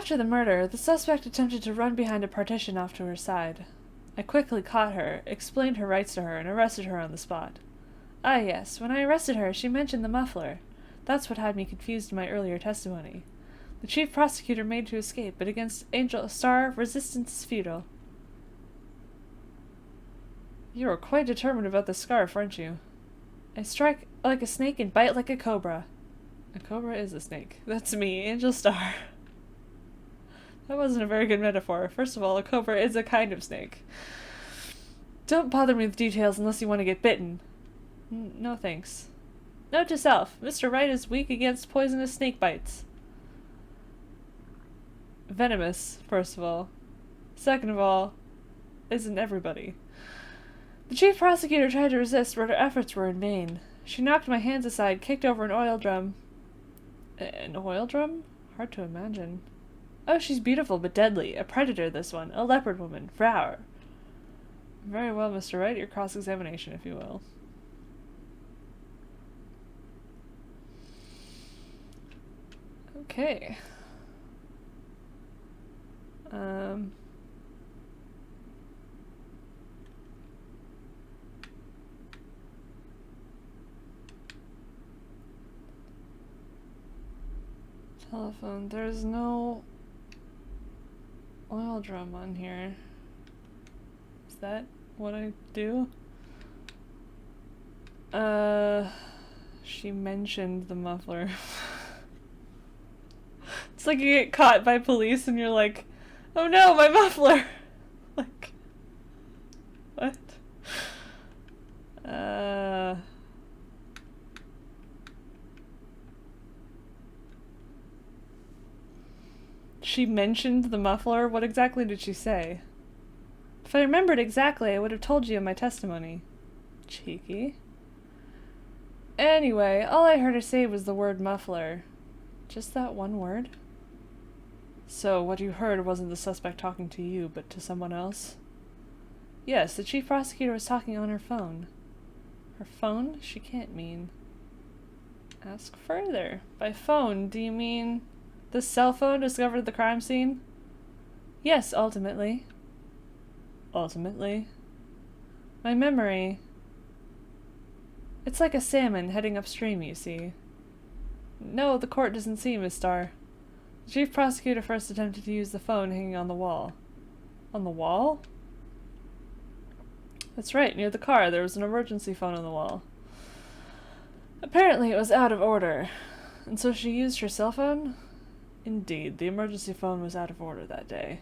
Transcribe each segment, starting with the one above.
After the murder, the suspect attempted to run behind a partition off to her side. I quickly caught her, explained her rights to her, and arrested her on the spot. Ah yes, when I arrested her, she mentioned the muffler. That's what had me confused in my earlier testimony. The chief prosecutor made to escape, but against Angel STARR, resistance is futile. You are quite determined about the scarf, aren't you? I strike like a snake and bite like a cobra. A cobra is a snake. That's me, Angel STARR. That wasn't a very good metaphor. First of all, a cobra is a kind of snake. Don't bother me with details unless you want to get bitten. No thanks. Note to self, Mr. Wright is weak against poisonous snake bites. Venomous, first of all. Second of all, isn't everybody. The chief prosecutor tried to resist, but her efforts were in vain. She knocked my hands aside, kicked over an oil drum. An oil drum? Hard to imagine. Oh, she's beautiful but deadly. A predator, this one. A leopard woman. Vrower. Very well, Mr. Wright. Your cross-examination, if you will. Okay. Telephone. There's no oil drum on here. Is that what I do? She mentioned the muffler. It's like you get caught by police and you're like, oh no, my muffler! Like, what? She mentioned the muffler? What exactly did she say? If I remembered exactly, I would have told you in my testimony. Cheeky. Anyway, all I heard her say was the word muffler. Just that one word? So, what you heard wasn't the suspect talking to you, but to someone else? Yes, the chief prosecutor was talking on her phone. Her phone? She can't mean. Ask further. By phone, do you mean the cell phone discovered at the crime scene? Yes, ultimately. Ultimately? My memory... It's like a salmon heading upstream, you see. No, the court doesn't see, Miss STARR. The chief prosecutor first attempted to use the phone hanging on the wall. On the wall? That's right, near the car there was an emergency phone on the wall. Apparently it was out of order. And so she used her cell phone? Indeed, the emergency phone was out of order that day.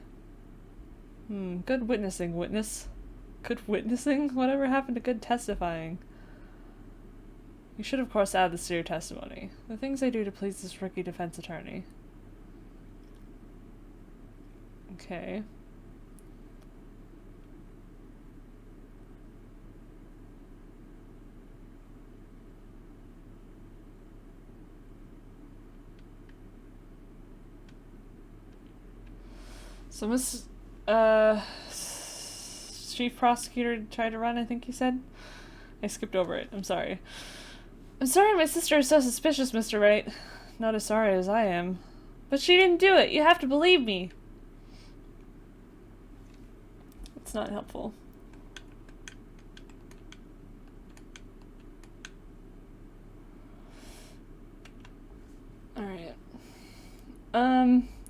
Good witnessing, witness. Good witnessing? Whatever happened to good testifying? You should of course add this to your testimony. The things I do to please this rookie defense attorney. Okay. So chief prosecutor tried to run, I think you said? I skipped over it, I'm sorry. I'm sorry my sister is so suspicious, Mr. Wright. Not as sorry as I am. But she didn't do it, you have to believe me. It's not helpful. Alright.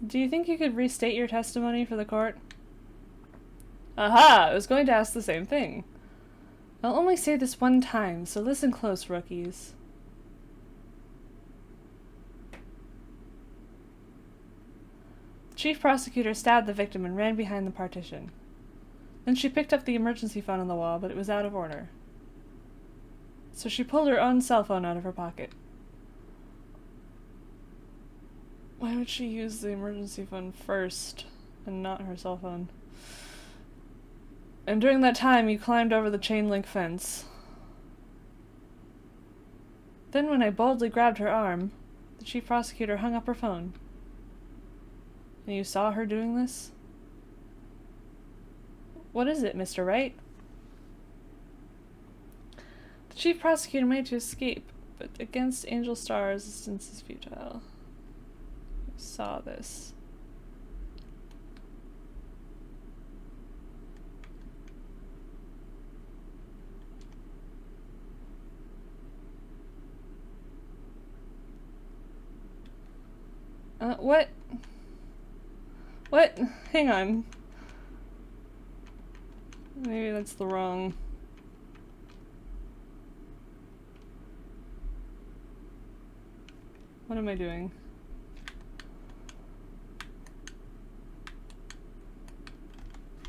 Do you think you could restate your testimony for the court? Aha! I was going to ask the same thing. I'll only say this one time, so listen close, rookies. The chief prosecutor stabbed the victim and ran behind the partition. Then she picked up the emergency phone on the wall, but it was out of order. So she pulled her own cell phone out of her pocket. Why would she use the emergency phone first and not her cell phone? And during that time, you climbed over the chain link fence. Then when I boldly grabbed her arm, the chief prosecutor hung up her phone. And you saw her doing this? What is it, Mr. Wright? The chief prosecutor made to escape, but against Angel STARR, resistance is futile. You saw this. What? What? Hang on. Maybe that's the wrong... What am I doing?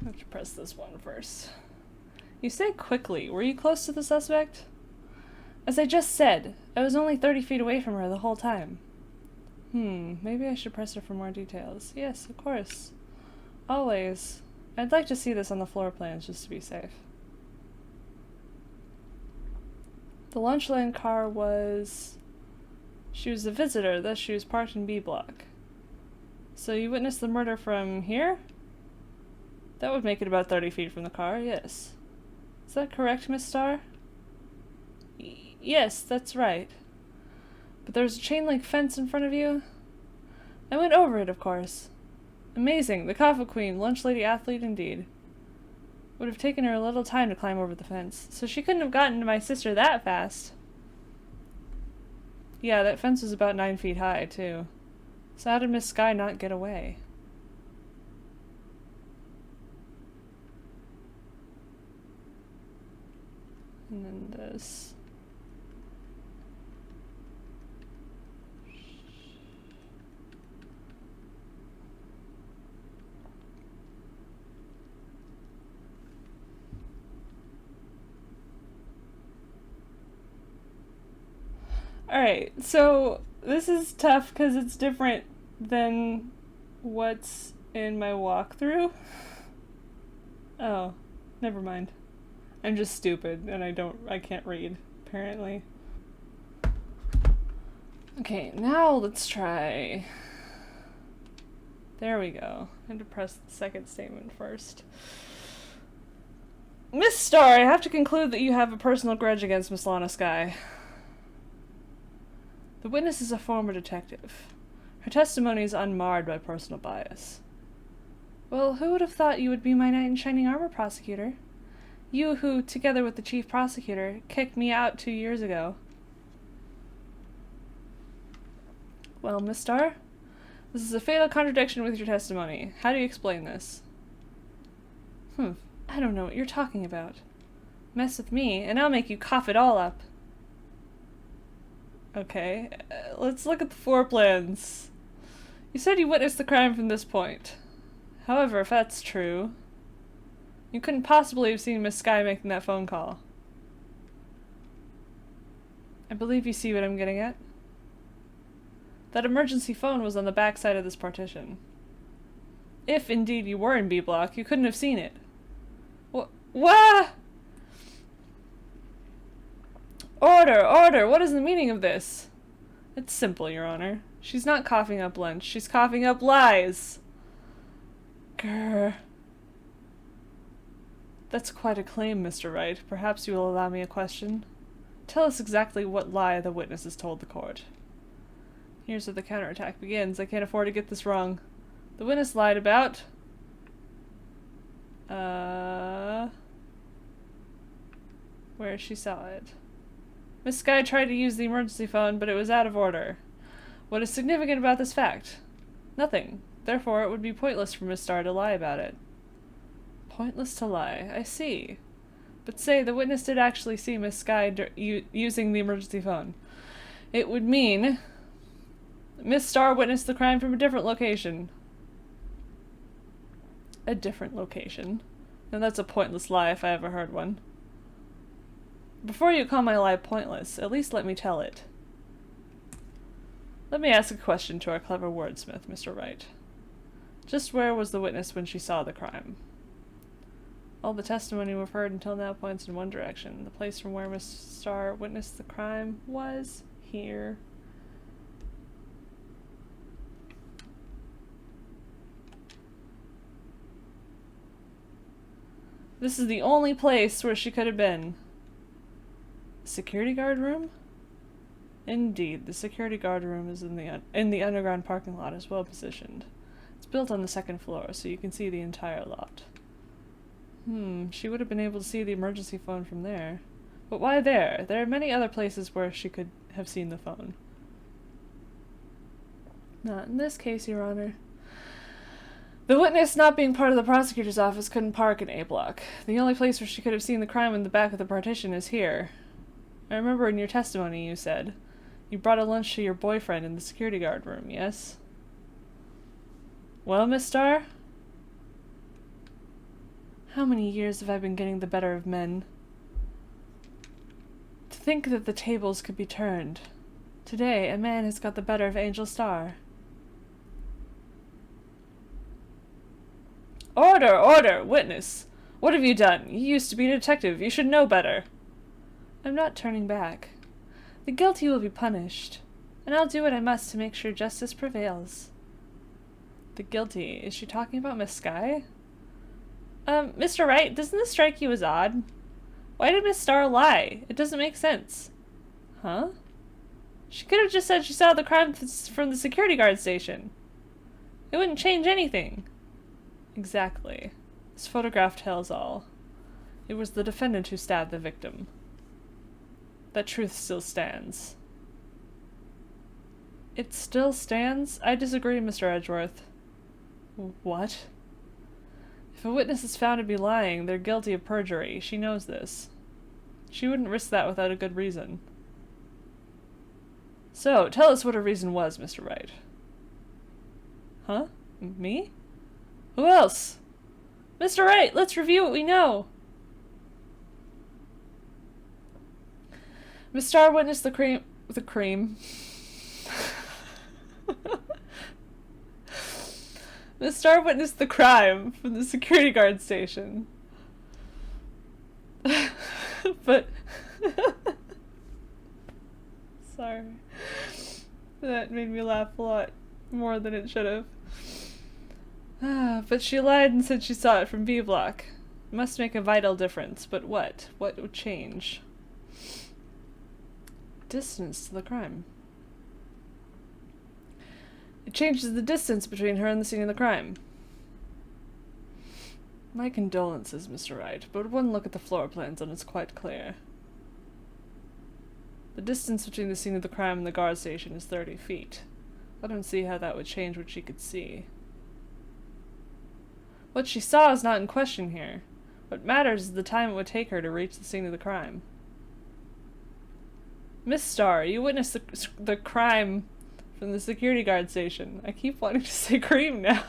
I have to press this one first. You say quickly. Were you close to the suspect? As I just said, I was only 30 feet away from her the whole time. Maybe I should press her for more details. Yes, of course. Always. I'd like to see this on the floor plans just to be safe. The lunch lane car was... She was a visitor, thus she was parked in B block. So you witnessed the murder from here? That would make it about 30 feet from the car, yes. Is that correct, Miss Starr? Yes, that's right. But there's a chain link fence in front of you? I went over it, of course. Amazing, the Coffee Queen, lunch lady athlete indeed. Would have taken her a little time to climb over the fence, so she couldn't have gotten to my sister that fast. Yeah, that fence was about 9 feet high, too. So how did Miss Skye not get away? And then this. Alright, so this is tough because it's different than what's in my walkthrough. Oh, never mind. I'm just stupid and I can't read, apparently. Okay, now let's try. There we go. I had to press the second statement first. Miss Starr, I have to conclude that you have a personal grudge against Miss Lana Skye. The witness is a former detective. Her testimony is unmarred by personal bias. Well, who would have thought you would be my knight in shining armor, prosecutor? You who, together with the chief prosecutor, kicked me out 2 years ago. Well, Miss Starr, this is a fatal contradiction with your testimony. How do you explain this? I don't know what you're talking about. Mess with me, and I'll make you cough it all up. Okay, let's look at the floor plans. You said you witnessed the crime from this point. However, if that's true, you couldn't possibly have seen Miss Skye making that phone call. I believe you see what I'm getting at. That emergency phone was on the back side of this partition. If indeed you were in B block, you couldn't have seen it. What? Order! Order! What is the meaning of this? It's simple, Your Honor. She's not coughing up lunch. She's coughing up lies. Grr. That's quite a claim, Mr. Wright. Perhaps you will allow me a question. Tell us exactly what lie the witness has told the court. Here's where the counterattack begins. I can't afford to get this wrong. The witness lied about... where she saw it. Miss Skye tried to use the emergency phone, but it was out of order. What is significant about this fact? Nothing. Therefore, it would be pointless for Miss Starr to lie about it. Pointless to lie. I see. But say the witness did actually see Miss Skye using the emergency phone. It would mean Miss Starr witnessed the crime from a different location. A different location. Now that's a pointless lie if I ever heard one. Before you call my lie pointless, at least let me tell it. Let me ask a question to our clever wordsmith, Mr. Wright. Just where was the witness when she saw the crime? All the testimony we've heard until now points in one direction. The place from where Miss Starr witnessed the crime was here. This is the only place where she could have been. Security guard room? Indeed, the security guard room is in the underground parking lot, as well positioned. It's built on the second floor, so you can see the entire lot. She would have been able to see the emergency phone from there. But why there? There are many other places where she could have seen the phone. Not in this case, Your Honor. The witness, not being part of the prosecutor's office, couldn't park in A block. The only place where she could have seen the crime in the back of the partition is here. I remember in your testimony you said you brought a lunch to your boyfriend in the security guard room, yes? Well, Miss Starr? How many years have I been getting the better of men? To think that the tables could be turned. Today, a man has got the better of Angel Starr. Order! Order! Witness! What have you done? You used to be a detective. You should know better. I'm not turning back. The guilty will be punished, and I'll do what I must to make sure justice prevails. The guilty? Is she talking about Miss Skye? Mr. Wright, doesn't this strike you as odd? Why did Miss Starr lie? It doesn't make sense. Huh? She could have just said she saw the crime from the security guard station. It wouldn't change anything. Exactly. This photograph tells all. It was the defendant who stabbed the victim. That truth still stands. It still stands? I disagree, Mr. Edgeworth. What? If a witness is found to be lying, they're guilty of perjury. She knows this. She wouldn't risk that without a good reason. So, tell us what her reason was, Mr. Wright. Huh? Me? Who else? Mr. Wright, let's review what we know. Miss Starr witnessed the cream. Miss Starr witnessed the crime from the security guard station. But sorry. That made me laugh a lot more than it should have. But she lied and said she saw it from B block. It must make a vital difference, but what? What would change? Distance to the crime. It changes the distance between her and the scene of the crime. My condolences, Mr. Wright, but one look at the floor plans and it's quite clear. The distance between the scene of the crime and the guard station is 30 feet. I don't see how that would change what she could see. What she saw is not in question here. What matters is the time it would take her to reach the scene of the crime. Miss Starr, you witnessed the crime from the security guard station. I keep wanting to say cream now.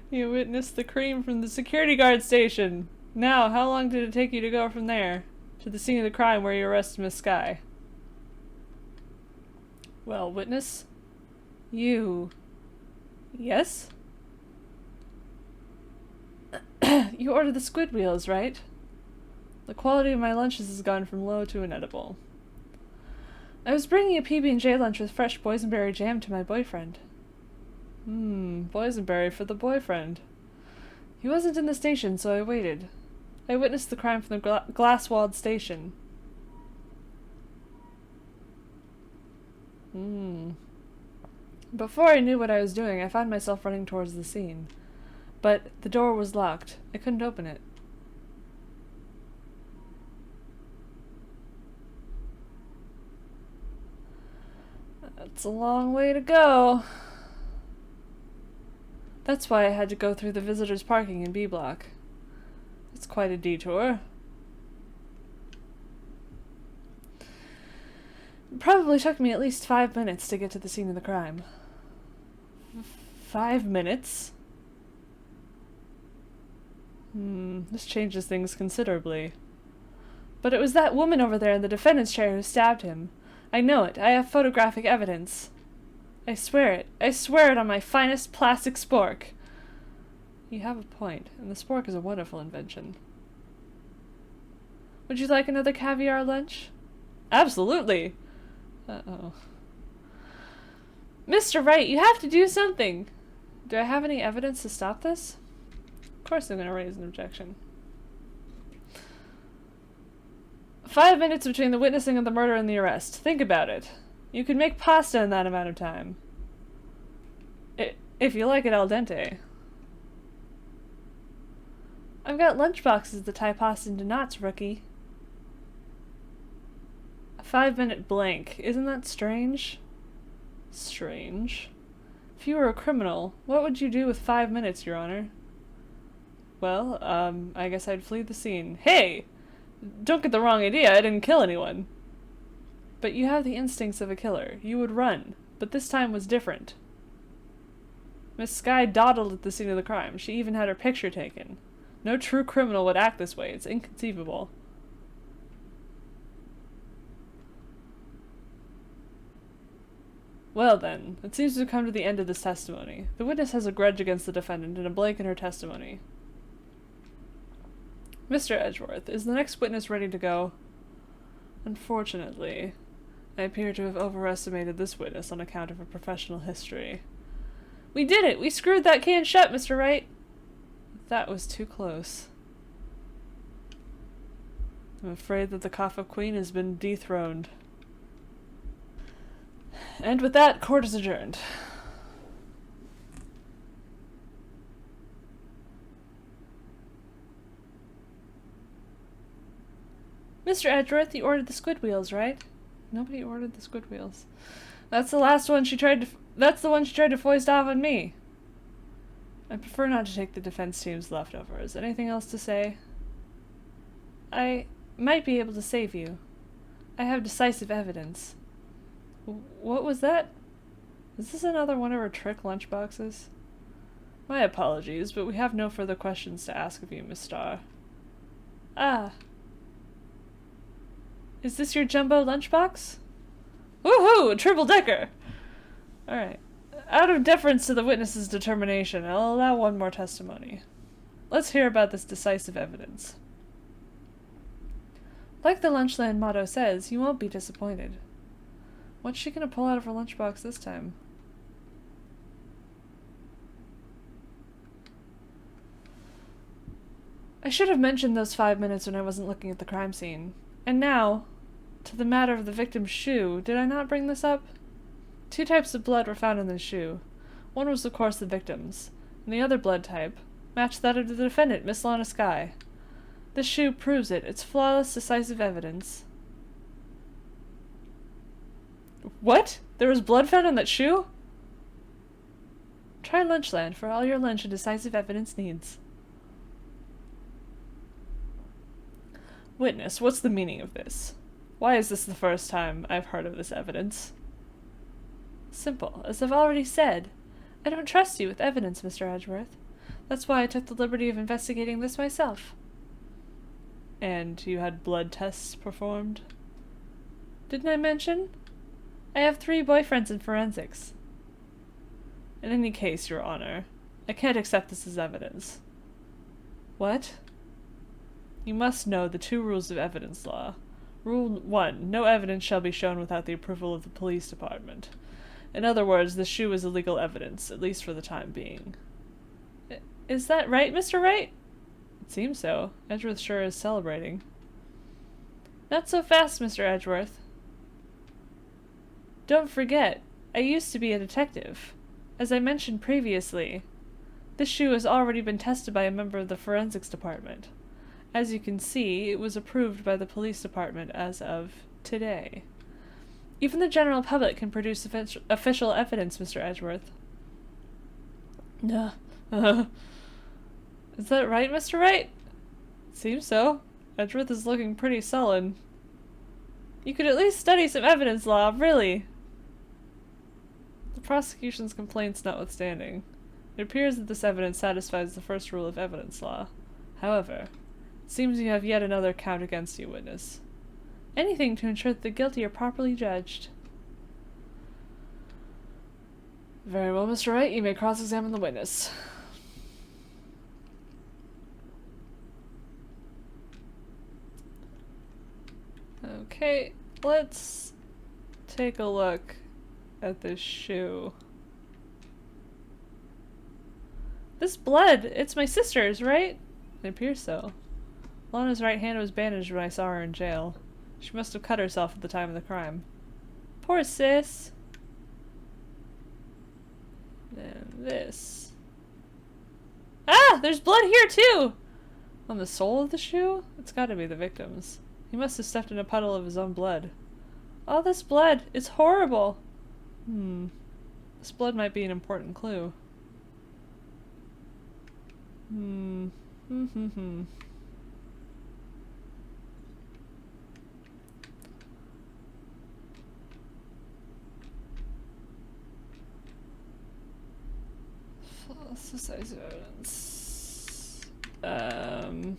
You witnessed the cream from the security guard station. Now, how long did it take you to go from there to the scene of the crime where you arrested Miss Skye? Well, witness? You... Yes? You ordered the squid wheels, right? The quality of my lunches has gone from low to inedible. I was bringing a PB&J lunch with fresh boysenberry jam to my boyfriend. Boysenberry for the boyfriend. He wasn't in the station, so I waited. I witnessed the crime from the glass-walled station. Before I knew what I was doing, I found myself running towards the scene. But the door was locked. I couldn't open it. That's a long way to go. That's why I had to go through the visitors' parking in B block. It's quite a detour. It probably took me at least 5 minutes to get to the scene of the crime. 5 minutes? This changes things considerably. But it was that woman over there in the defendant's chair who stabbed him. I know it. I have photographic evidence. I swear it. I swear it on my finest plastic spork. You have a point, and the spork is a wonderful invention. Would you like another caviar lunch? Absolutely! Uh-oh. Mr. Wright, you have to do something! Do I have any evidence to stop this? Of course I'm going to raise an objection. 5 minutes between the witnessing of the murder and the arrest. Think about it. You could make pasta in that amount of time. If you like it al dente. I've got lunchboxes to tie pasta into knots, rookie. A 5-minute blank. Isn't that strange? Strange. If you were a criminal, what would you do with 5 minutes, Your Honor? Well, I guess I'd flee the scene. Hey! Don't get the wrong idea, I didn't kill anyone. But you have the instincts of a killer. You would run. But this time was different. Miss Skye dawdled at the scene of the crime. She even had her picture taken. No true criminal would act this way. It's inconceivable. Well then, it seems to have come to the end of this testimony. The witness has a grudge against the defendant and a blank in her testimony. Mr. Edgeworth, is the next witness ready to go? Unfortunately, I appear to have overestimated this witness on account of her professional history. We did it! We screwed that can shut, Mr. Wright! That was too close. I'm afraid that the Kaffa Queen has been dethroned. And with that, court is adjourned. Mr. Edgeworth, you ordered the squid wheels, right? Nobody ordered the squid wheels. That's the last one she tried to... That's the one she tried to foist off on me. I prefer not to take the defense team's leftovers. Anything else to say? I might be able to save you. I have decisive evidence. What was that? Is this another one of her trick lunchboxes? My apologies, but we have no further questions to ask of you, Miss Starr. Ah. Is this your jumbo lunchbox? Woohoo! A triple-decker! Alright. Out of deference to the witness's determination, I'll allow one more testimony. Let's hear about this decisive evidence. Like the Lunchland motto says, you won't be disappointed. What's she gonna pull out of her lunchbox this time? I should have mentioned those 5 minutes when I wasn't looking at the crime scene. And now, to the matter of the victim's shoe, did I not bring this up? 2 types of blood were found in the shoe. One was, of course, the victim's, and the other blood type matched that of the defendant, Miss Lana Skye. This shoe proves it. It's flawless, decisive evidence. What? There was blood found on that shoe? Try Lunchland for all your lunch and decisive evidence needs. Witness, what's the meaning of this? Why is this the first time I've heard of this evidence? Simple. As I've already said, I don't trust you with evidence, Mr. Edgeworth. That's why I took the liberty of investigating this myself. And you had blood tests performed? Didn't I mention? I have 3 boyfriends in forensics. In any case, Your Honor, I can't accept this as evidence. What? You must know the 2 rules of evidence law. Rule 1. No evidence shall be shown without the approval of the police department. In other words, the shoe is illegal evidence, at least for the time being. Is that right, Mr. Wright? It seems so. Edgeworth sure is celebrating. Not so fast, Mr. Edgeworth. Don't forget, I used to be a detective. As I mentioned previously, this shoe has already been tested by a member of the forensics department. As you can see, it was approved by the police department as of today. Even the general public can produce official evidence, Mr. Edgeworth. Is that right, Mr. Wright? Seems so. Edgeworth is looking pretty sullen. You could at least study some evidence law, really. The prosecution's complaints notwithstanding, it appears that this evidence satisfies the first rule of evidence law. However, it seems you have yet another count against you, witness. Anything to ensure that the guilty are properly judged. Very well, Mr. Wright, you may cross-examine the witness. Okay, let's take a look at this shoe. This blood, it's my sister's, right? It appears so. Lana's right hand was bandaged when I saw her in jail. She must have cut herself at the time of the crime. Poor sis. And this. Ah! There's blood here too! On the sole of the shoe? It's gotta be the victim's. He must have stepped in a puddle of his own blood. All this blood. It's horrible. This blood might be an important clue. False decisive evidence. I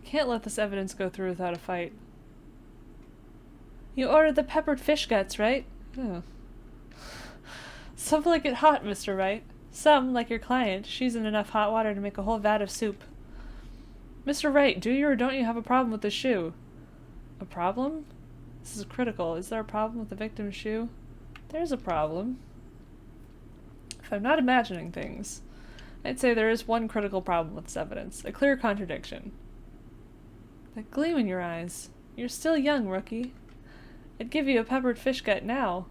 can't let this evidence go through without a fight. You ordered the peppered fish guts, right? Oh. Some like it hot, Mr. Wright. Some, like your client, she's in enough hot water to make a whole vat of soup. Mr. Wright, do you or don't you have a problem with the shoe? A problem? This is critical. Is there a problem with the victim's shoe? There's a problem. If I'm not imagining things, I'd say there is one critical problem with this evidence. A clear contradiction. That gleam in your eyes. You're still young, rookie. I'd give you a peppered fish gut now.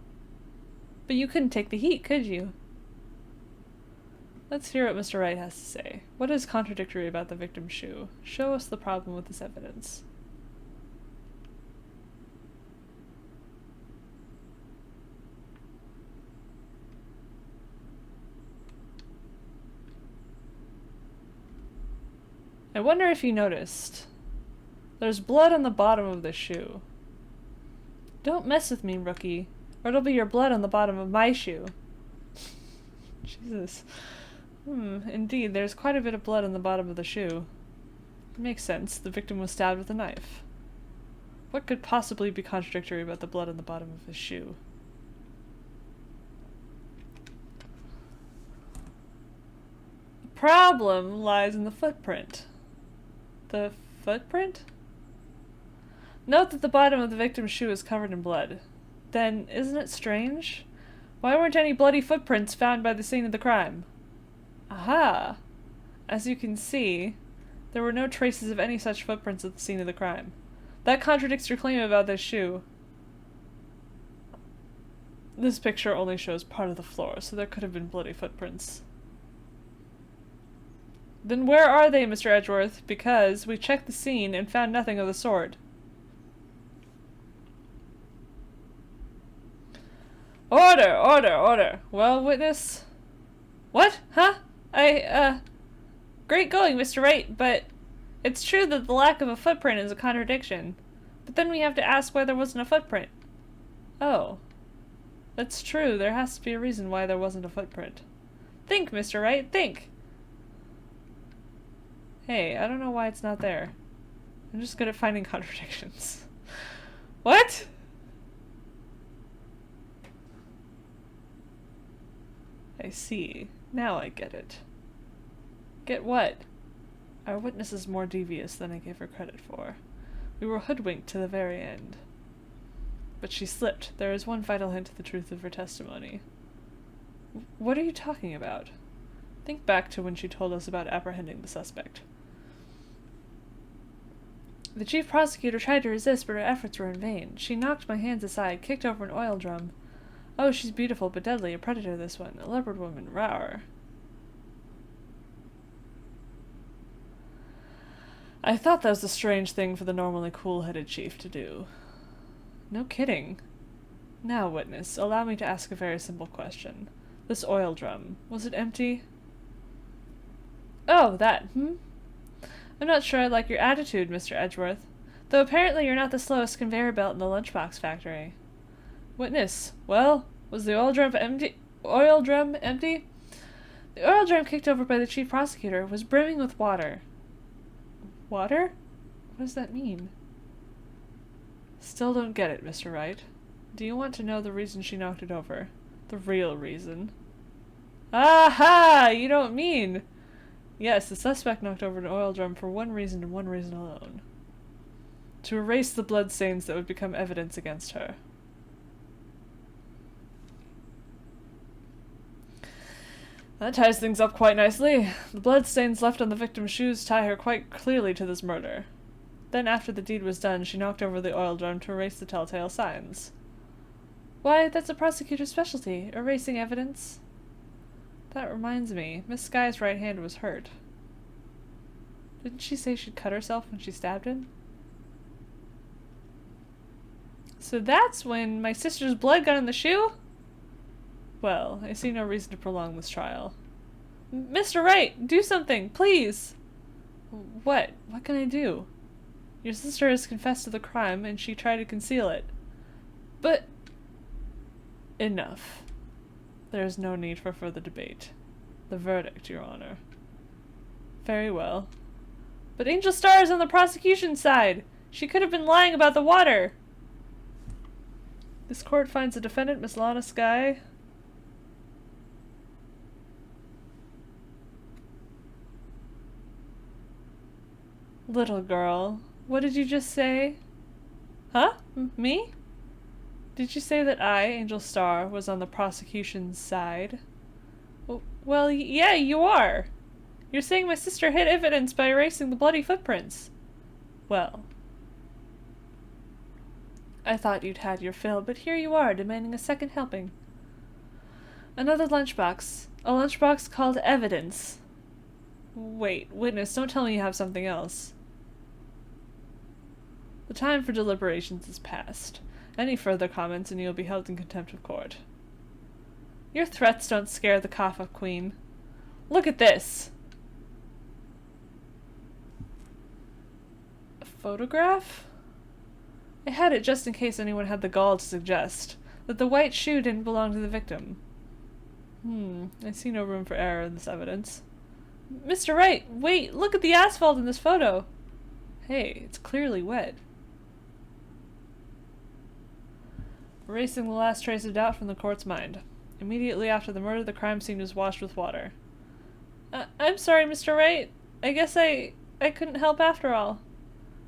But you couldn't take the heat, could you? Let's hear what Mr. Wright has to say. What is contradictory about the victim's shoe? Show us the problem with this evidence. I wonder if you noticed. There's blood on the bottom of the shoe. Don't mess with me, rookie, or it'll be your blood on the bottom of my shoe. Jesus. Indeed, there's quite a bit of blood on the bottom of the shoe. It makes sense. The victim was stabbed with a knife. What could possibly be contradictory about the blood on the bottom of his shoe? The problem lies in the footprint. The footprint? Note that the bottom of the victim's shoe is covered in blood. Then, isn't it strange? Why weren't any bloody footprints found by the scene of the crime? Aha! As you can see, there were no traces of any such footprints at the scene of the crime. That contradicts your claim about this shoe. This picture only shows part of the floor, so there could have been bloody footprints. Then where are they, Mr. Edgeworth? Because we checked the scene and found nothing of the sort. Order! Order! Order! Well, witness? What? Huh? Great going, Mr. Wright, but it's true that the lack of a footprint is a contradiction. But then we have to ask why there wasn't a footprint. Oh. That's true. There has to be a reason why there wasn't a footprint. Think, Mr. Wright, think! Hey, I don't know why it's not there. I'm just good at finding contradictions. What? I see. Now I get it. Get what? Our witness is more devious than I gave her credit for. We were hoodwinked to the very end. But she slipped. There is one vital hint to the truth of her testimony. What are you talking about? Think back to when she told us about apprehending the suspect. The chief prosecutor tried to resist, but her efforts were in vain. She knocked my hands aside, kicked over an oil drum. Oh, she's beautiful but deadly. A predator, this one. A leopard woman. Rawr. I thought that was a strange thing for the normally cool-headed chief to do. No kidding. Now, witness, allow me to ask a very simple question. This oil drum, was it empty? Oh, that, I'm not sure I like your attitude, Mr. Edgeworth. Though apparently you're not the slowest conveyor belt in the lunchbox factory. Witness, well, was the oil drum empty? The oil drum kicked over by the chief prosecutor was brimming with water. Water? What does that mean? Still don't get it, Mr. Wright. Do you want to know the reason she knocked it over? The real reason. Aha! You don't mean... Yes, the suspect knocked over an oil drum for one reason and one reason alone. To erase the blood stains that would become evidence against her. That ties things up quite nicely. The blood stains left on the victim's shoes tie her quite clearly to this murder. Then, after the deed was done, she knocked over the oil drum to erase the telltale signs. Why, that's a prosecutor's specialty, erasing evidence. That reminds me, Miss Skye's right hand was hurt. Didn't she say she'd cut herself when she stabbed him? So that's when my sister's blood got in the shoe? Well, I see no reason to prolong this trial. Mr. Wright, do something, please! What? What can I do? Your sister has confessed to the crime, and she tried to conceal it. But... Enough. There is no need for further debate. The verdict, Your Honor. Very well. But Angel STARR is on the prosecution's side! She could have been lying about the water! This court finds the defendant, Miss Lana Skye... Little girl, what did you just say? Huh? Me? Did you say that I, Angel STARR, was on the prosecution's side? Well, yeah, you are. You're saying my sister hid evidence by erasing the bloody footprints. Well, I thought you'd had your fill, but here you are, demanding a second helping. Another lunchbox. A lunchbox called evidence. Wait, witness, don't tell me you have something else. The time for deliberations is past. Any further comments and you will be held in contempt of court. Your threats don't scare the Kaffa Queen. Look at this! A photograph? I had it just in case anyone had the gall to suggest that the white shoe didn't belong to the victim. I see no room for error in this evidence. Mr. Wright, wait! Look at the asphalt in this photo! Hey, it's clearly wet. Erasing the last trace of doubt from the court's mind. Immediately after the murder, the crime scene was washed with water. I'm sorry, Mr. Wright. I guess I couldn't help after all.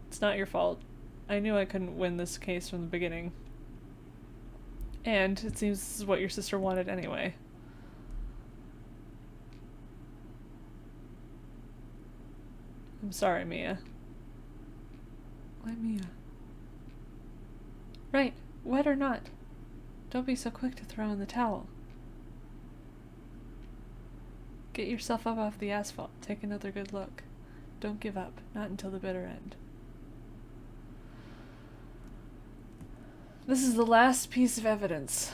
It's not your fault. I knew I couldn't win this case from the beginning. And it seems this is what your sister wanted anyway. I'm sorry, Mia. Why Mia? Right. Wet or not? Don't be so quick to throw in the towel. Get yourself up off the asphalt. Take another good look. Don't give up. Not until the bitter end. This is the last piece of evidence.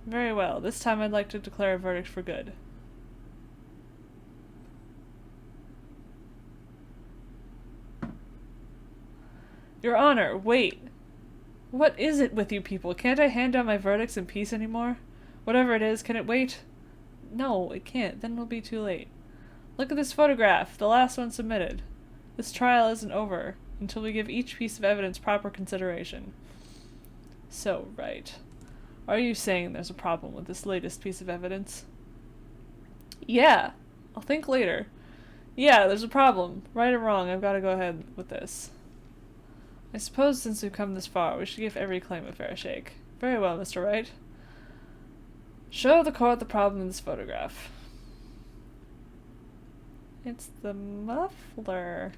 Very well. This time I'd like to declare a verdict for good. Your Honor, wait. What is it with you people? Can't I hand down my verdicts in peace anymore? Whatever it is, can it wait? No, it can't. Then it'll be too late. Look at this photograph, the last one submitted. This trial isn't over until we give each piece of evidence proper consideration. So, Wright, are you saying there's a problem with this latest piece of evidence? Yeah, I'll think later. Yeah, there's a problem. Right or wrong, I've got to go ahead with this. I suppose since we've come this far, we should give every claim a fair shake. Very well, Mr. Wright. Show the court the problem in this photograph. It's the muffler.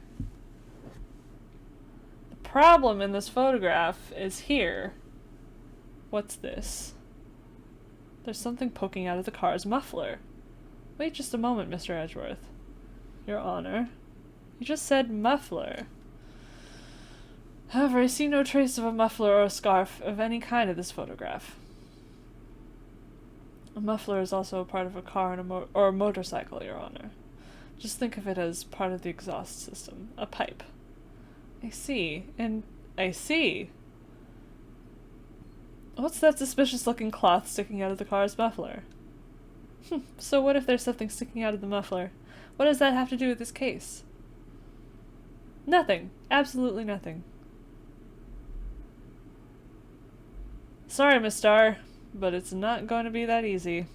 The problem in this photograph is here. What's this? There's something poking out of the car's muffler. Wait just a moment, Mr. Edgeworth. Your Honor, you just said muffler. However, I see no trace of a muffler or a scarf of any kind in this photograph. A muffler is also a part of a car and or a motorcycle, Your Honor. Just think of it as part of the exhaust system. A pipe. I see. And I see. What's that suspicious-looking cloth sticking out of the car's muffler? So what if there's something sticking out of the muffler? What does that have to do with this case? Nothing. Absolutely nothing. Sorry, Miss STARR, but it's not going to be that easy.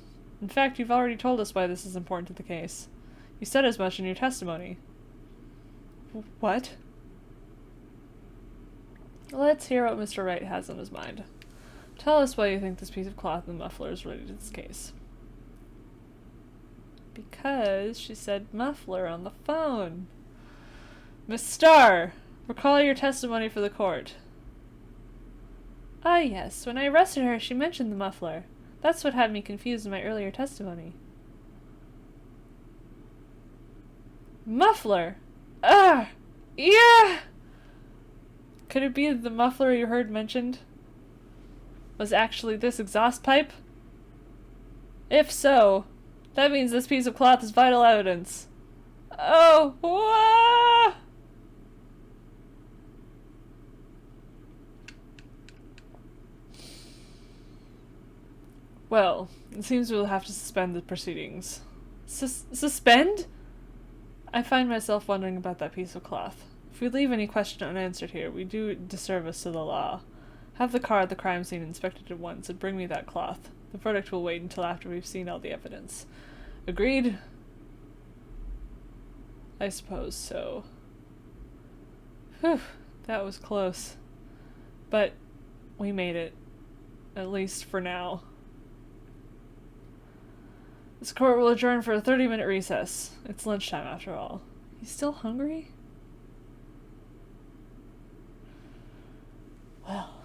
In fact, you've already told us why this is important to the case. You said as much in your testimony. What? Let's hear what Mr. Wright has on his mind. Tell us why you think this piece of cloth in the muffler is related to this case. Because she said muffler on the phone. Miss STARR, recall your testimony for the court. Ah, yes. When I arrested her, she mentioned the muffler. That's what had me confused in my earlier testimony. Muffler! Ah! Yeah! Could it be the muffler you heard mentioned was actually this exhaust pipe? If so, that means this piece of cloth is vital evidence. Oh! Wah! Well, it seems we'll have to suspend the proceedings. Suspend? I find myself wondering about that piece of cloth. If we leave any question unanswered here, we do disservice to the law. Have the car at the crime scene inspected at once and bring me that cloth. The verdict will wait until after we've seen all the evidence. Agreed? I suppose so. Whew, that was close. But we made it. At least for now. This court will adjourn for a 30-minute recess. It's lunchtime after all. He's still hungry? Well...